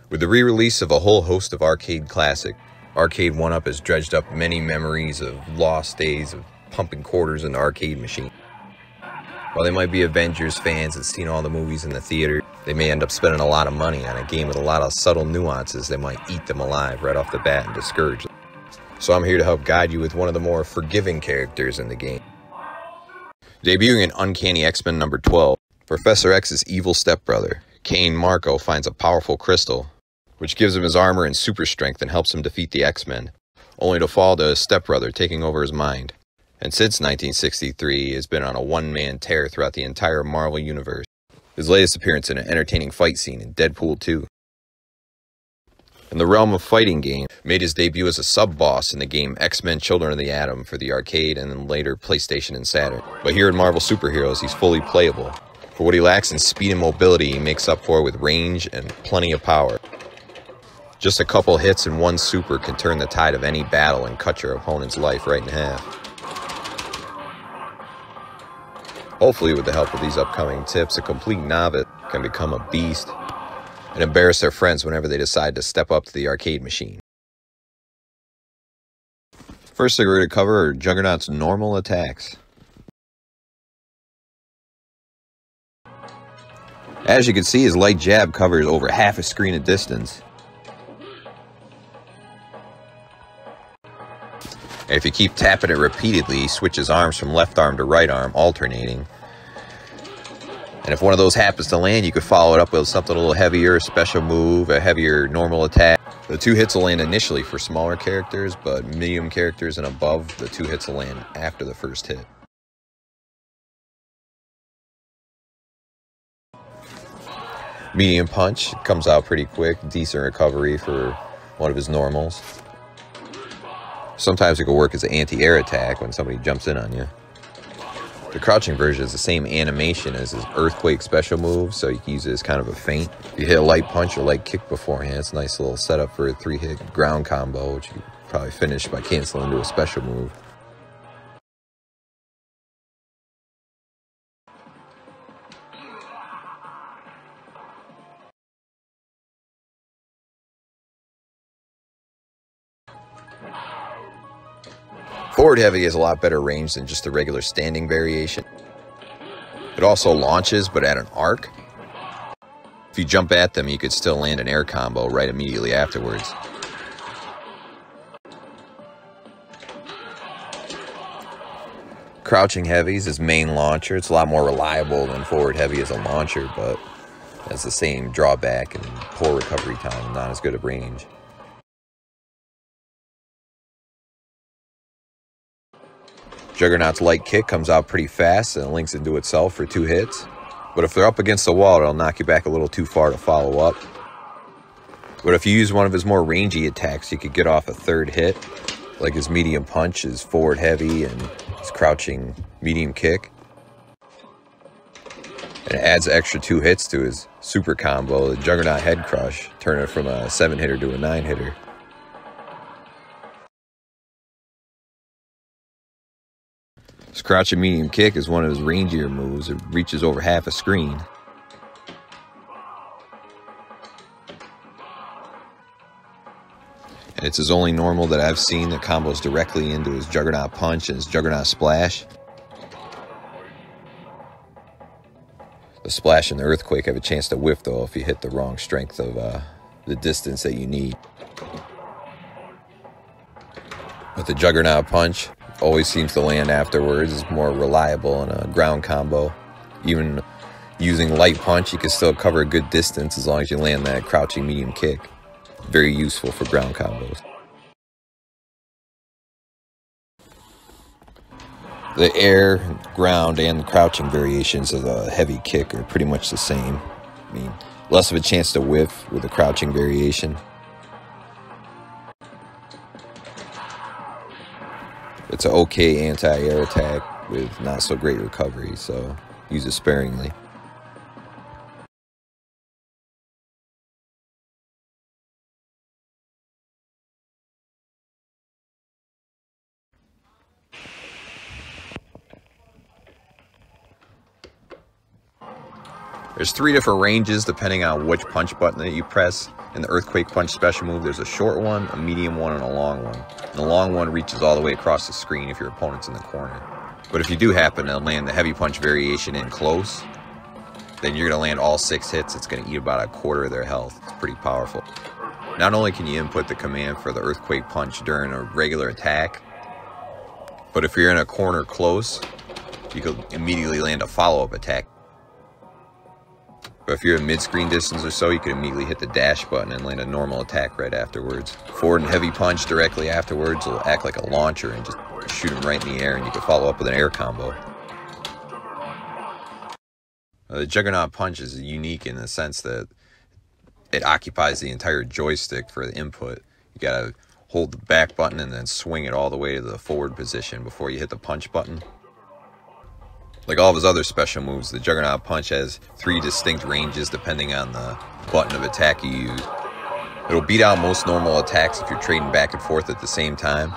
With the re-release of a whole host of arcade classics, Arcade 1-Up has dredged up many memories of lost days of pumping quarters into arcade machines. While they might be Avengers fans and seen all the movies in the theater, they may end up spending a lot of money on a game with a lot of subtle nuances that might eat them alive right off the bat and discourage them. So I'm here to help guide you with one of the more forgiving characters in the game. Debuting in Uncanny X-Men number 12, Professor X's evil stepbrother, Kane Marco, finds a powerful crystal, which gives him his armor and super strength and helps him defeat the X-Men, only to fall to his stepbrother taking over his mind. And since 1963, he has been on a one-man tear throughout the entire Marvel Universe. His latest appearance in an entertaining fight scene in Deadpool 2. In the realm of fighting game, made his debut as a sub-boss in the game X-Men Children of the Atom for the arcade and then later PlayStation and Saturn. But here in Marvel Superheroes, he's fully playable. For what he lacks in speed and mobility, he makes up for it with range and plenty of power. Just a couple hits and one super can turn the tide of any battle and cut your opponent's life right in half. Hopefully, with the help of these upcoming tips, a complete novice can become a beast and embarrass their friends whenever they decide to step up to the arcade machine. First thing we're going to cover are Juggernaut's normal attacks. As you can see, his light jab covers over half a screen of distance. And if you keep tapping it repeatedly, he switches arms from left arm to right arm, alternating. And if one of those happens to land, you could follow it up with something a little heavier, a special move, a heavier normal attack. The two hits will land initially for smaller characters, but medium characters and above, the two hits will land after the first hit. Medium punch comes out pretty quick, decent recovery for one of his normals. Sometimes it can work as an anti-air attack when somebody jumps in on you. The crouching version is the same animation as his earthquake special move, so you can use it as kind of a feint. If you hit a light punch or light kick beforehand, it's a nice little setup for a 3-hit ground combo, which you can probably finish by canceling into a special move. Forward heavy has a lot better range than just the regular standing variation. It also launches, but at an arc. If you jump at them, you could still land an air combo right immediately afterwards. Crouching heavy is his main launcher. It's a lot more reliable than forward heavy as a launcher, but has the same drawback and poor recovery time, not as good a range. Juggernaut's light kick comes out pretty fast and links into itself for 2 hits. But if they're up against the wall, it'll knock you back a little too far to follow up. But if you use one of his more rangy attacks, you could get off a 3rd hit. Like his medium punch, his forward heavy, and his crouching medium kick. And it adds extra 2 hits to his super combo, the Juggernaut head crush, turning it from a 7-hitter to a 9-hitter. His crouching medium kick is one of his rangier moves. It reaches over half a screen. And it's his only normal that I've seen that combos directly into his Juggernaut punch and his Juggernaut splash. The splash and the earthquake have a chance to whiff though if you hit the wrong strength of the distance that you need. But the Juggernaut punch always seems to land afterwards. It's more reliable in a ground combo. Even using light punch, you can still cover a good distance as long as you land that crouching medium kick. Very useful for ground combos. The air, ground, and crouching variations of the heavy kick are pretty much the same. I mean, less of a chance to whiff with the crouching variation. It's an okay anti-air attack with not so great recovery, so use it sparingly. There's 3 different ranges depending on which punch button that you press. In the Earthquake Punch special move, there's a short one, a medium one, and a long one. And the long one reaches all the way across the screen if your opponent's in the corner. But if you do happen to land the heavy punch variation in close, then you're going to land all 6 hits. It's going to eat about a quarter of their health. It's pretty powerful. Not only can you input the command for the Earthquake Punch during a regular attack, but if you're in a corner close, you could immediately land a follow-up attack. But if you're at mid-screen distance or so, you can immediately hit the dash button and land a normal attack right afterwards. Forward and heavy punch directly afterwards will act like a launcher and just shoot them right in the air, and you can follow up with an air combo. The Juggernaut punch is unique in the sense that it occupies the entire joystick for the input. You gotta hold the back button and then swing it all the way to the forward position before you hit the punch button. Like all of his other special moves, the Juggernaut punch has 3 distinct ranges depending on the button of attack you use. It'll beat out most normal attacks if you're trading back and forth at the same time.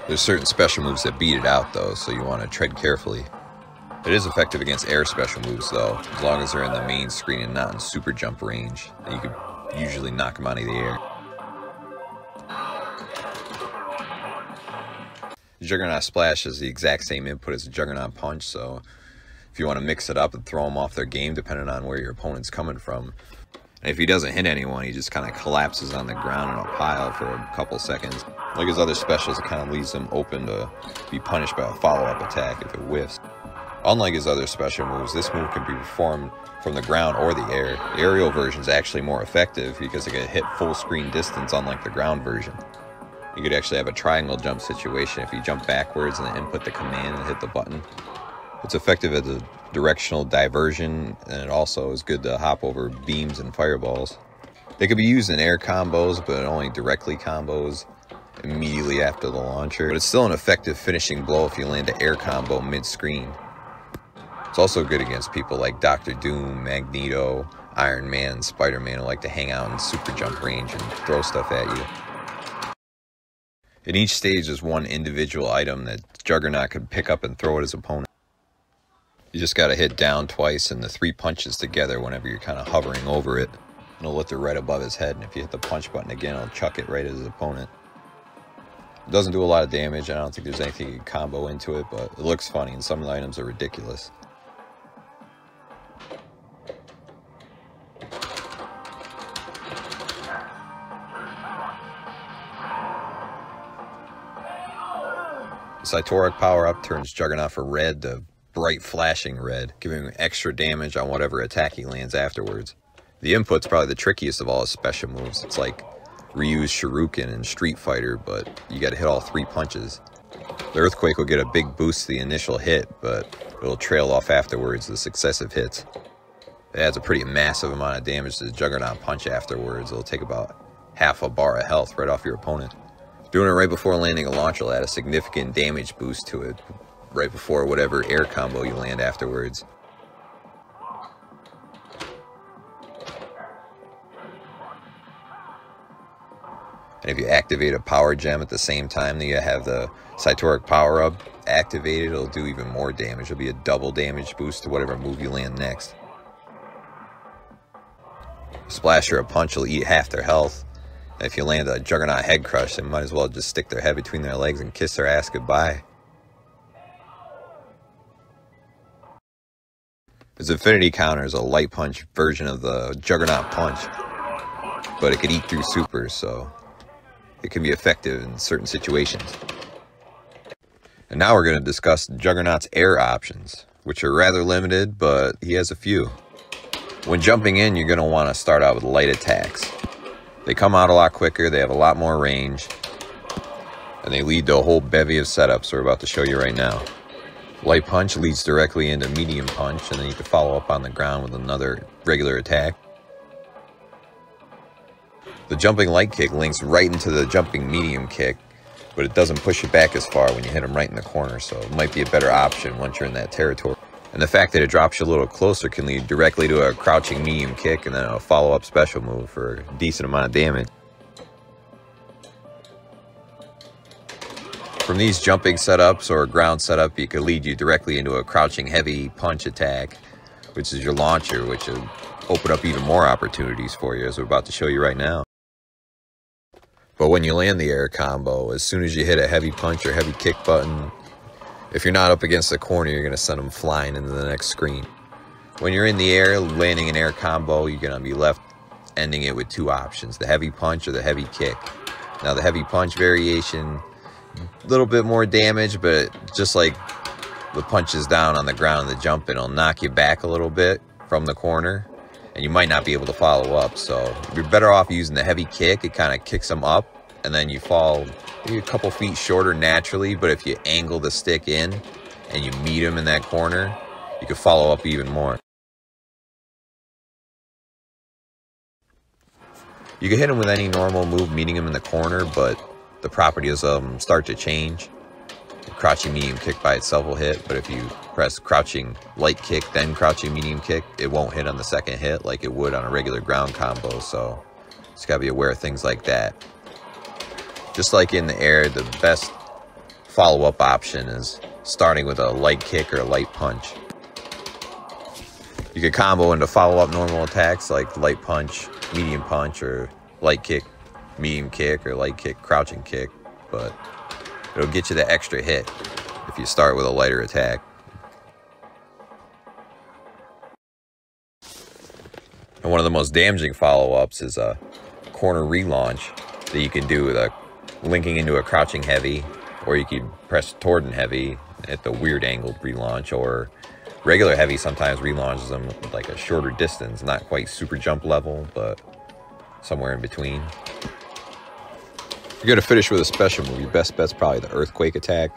There's certain special moves that beat it out though, so you want to tread carefully. It is effective against air special moves though, as long as they're in the main screen and not in super jump range. You can usually knock them out of the air. The Juggernaut Splash is the exact same input as the Juggernaut Punch, so if you want to mix it up and throw them off their game depending on where your opponent's coming from. And if he doesn't hit anyone, he just kind of collapses on the ground in a pile for a couple seconds. Like his other specials, it kind of leaves him open to be punished by a follow-up attack if it whiffs. Unlike his other special moves, this move can be performed from the ground or the air. The aerial version is actually more effective because it can hit full screen distance unlike the ground version. You could actually have a triangle jump situation if you jump backwards and then input the command and hit the button. It's effective as a directional diversion, and it also is good to hop over beams and fireballs. They could be used in air combos, but only directly combos immediately after the launcher. But it's still an effective finishing blow if you land an air combo mid-screen. It's also good against people like Dr. Doom, Magneto, Iron Man, and Spider-Man who like to hang out in super jump range and throw stuff at you. In each stage, there's one individual item that Juggernaut could pick up and throw at his opponent. You just gotta hit down twice and the 3 punches together whenever you're kind of hovering over it. And it'll lift it right above his head, and if you hit the punch button again, it'll chuck it right at his opponent. It doesn't do a lot of damage, and I don't think there's anything you can combo into it, but it looks funny, and some of the items are ridiculous. The Cytoric power-up turns Juggernaut from red to bright flashing red, giving him extra damage on whatever attack he lands afterwards. The input's probably the trickiest of all his special moves. It's like Ryu's Shuriken in Street Fighter, but you gotta hit all 3 punches. The Earthquake will get a big boost to the initial hit, but it'll trail off afterwards with successive hits. It adds a pretty massive amount of damage to the Juggernaut punch afterwards. It'll take about half a bar of health right off your opponent. Doing it right before landing a launch will add a significant damage boost to it, right before whatever air combo you land afterwards. And if you activate a power gem at the same time that you have the Cytoric power-up activated, it'll do even more damage. It'll be a double damage boost to whatever move you land next. Splash or a punch will eat half their health. And if you land a Juggernaut head crush, they might as well just stick their head between their legs and kiss their ass goodbye. His Infinity Counter is a light punch version of the Juggernaut punch, but it can eat through supers, so it can be effective in certain situations. And now we're going to discuss Juggernaut's air options, which are rather limited, but he has a few. When jumping in, you're going to want to start out with light attacks. They come out a lot quicker, they have a lot more range, and they lead to a whole bevy of setups we're about to show you right now. Light punch leads directly into medium punch, and then you can follow up on the ground with another regular attack. The jumping light kick links right into the jumping medium kick, but it doesn't push you back as far when you hit them right in the corner, so it might be a better option once you're in that territory. And the fact that it drops you a little closer can lead directly to a crouching medium kick and then a follow-up special move for a decent amount of damage. From these jumping setups or ground setup, it could lead you directly into a crouching heavy punch attack which is your launcher, which will open up even more opportunities for you, as we're about to show you right now. But when you land the air combo, as soon as you hit a heavy punch or heavy kick button, if you're not up against the corner, you're going to send them flying into the next screen. When you're in the air, landing an air combo, you're going to be left ending it with two options, the heavy punch or the heavy kick. Now, the heavy punch variation, a little bit more damage, but just like the punches down on the ground, the jumping will knock you back a little bit from the corner, and you might not be able to follow up. So you're better off using the heavy kick. It kind of kicks them up, and then you fall maybe a couple feet shorter naturally, but if you angle the stick in and you meet them in that corner, you can follow up even more. You can hit them with any normal move, meeting them in the corner, but the properties start to change. The crouching medium kick by itself will hit, but if you press crouching light kick, then crouching medium kick, it won't hit on the second hit like it would on a regular ground combo, so just gotta be aware of things like that. Just like in the air, the best follow-up option is starting with a light kick or a light punch. You could combo into follow-up normal attacks like light punch, medium punch, or light kick, medium kick, or light kick, crouching kick, but it'll get you the extra hit if you start with a lighter attack. And one of the most damaging follow-ups is a corner relaunch that you can do with a linking into a crouching heavy, or you can press toward and heavy at the weird angled relaunch, or regular heavy sometimes relaunches them like a shorter distance, not quite super jump level, but somewhere in between. You're going to finish with a special move. Your best bet's probably the earthquake attack.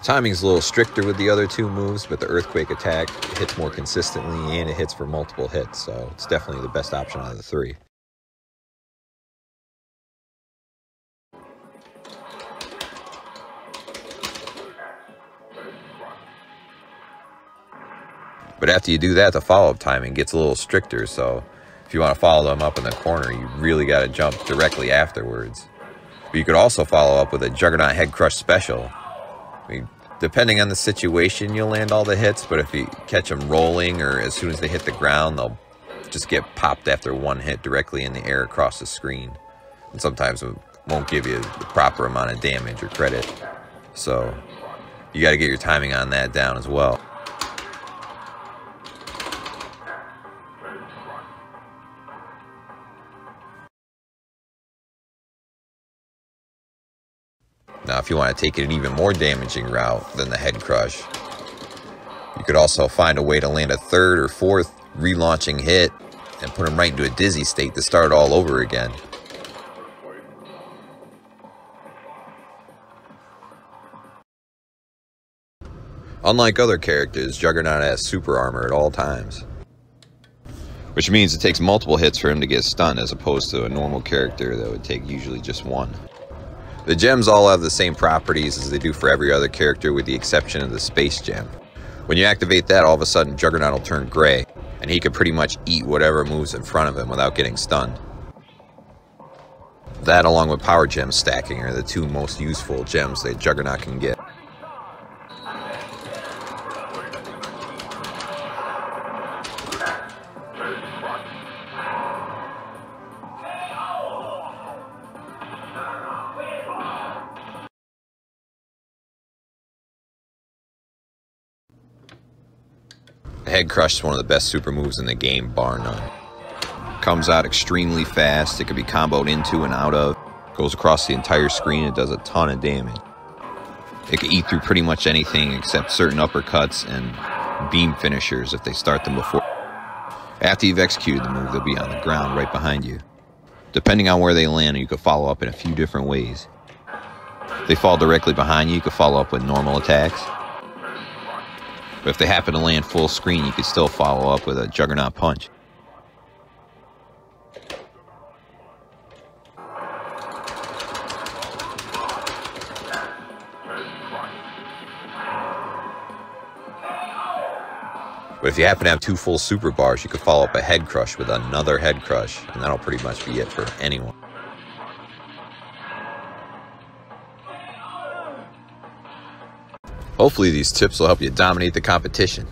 Timing's a little stricter with the other two moves, but the earthquake attack hits more consistently and it hits for multiple hits, so it's definitely the best option out of the three. But after you do that, the follow-up timing gets a little stricter, so if you want to follow them up in the corner, you really got to jump directly afterwards. But you could also follow up with a Juggernaut head crush special. I mean, depending on the situation, you'll land all the hits, but if you catch them rolling or as soon as they hit the ground, they'll just get popped after one hit directly in the air across the screen. And sometimes it won't give you the proper amount of damage or credit. So you got to get your timing on that down as well. Now, if you want to take it an even more damaging route than the head crush, you could also find a way to land a third or fourth relaunching hit and put them right into a dizzy state to start all over again. Unlike other characters, Juggernaut has super armor at all times, which means it takes multiple hits for him to get stunned as opposed to a normal character that would take usually just one. The gems all have the same properties as they do for every other character with the exception of the space gem. When you activate that, all of a sudden Juggernaut will turn gray, and he can pretty much eat whatever moves in front of him without getting stunned. That, along with power gem stacking, are the two most useful gems that Juggernaut can get. The head crush is one of the best super moves in the game, bar none. Comes out extremely fast, it can be comboed into and out of, goes across the entire screen, it does a ton of damage. It can eat through pretty much anything except certain uppercuts and beam finishers if they start them before. After you've executed the move, they'll be on the ground right behind you. Depending on where they land, you can follow up in a few different ways. If they fall directly behind you, you can follow up with normal attacks. But if they happen to land full screen, you can still follow up with a Juggernaut punch. But if you happen to have two full super bars, you could follow up a head crush with another head crush, and that'll pretty much be it for anyone. Hopefully these tips will help you dominate the competition.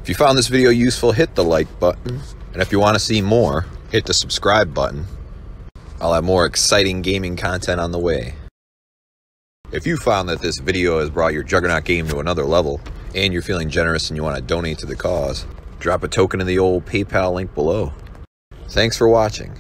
If you found this video useful, hit the like button. And if you want to see more, hit the subscribe button. I'll have more exciting gaming content on the way. If you found that this video has brought your Juggernaut game to another level, and you're feeling generous and you want to donate to the cause, drop a token in the old PayPal link below. Thanks for watching.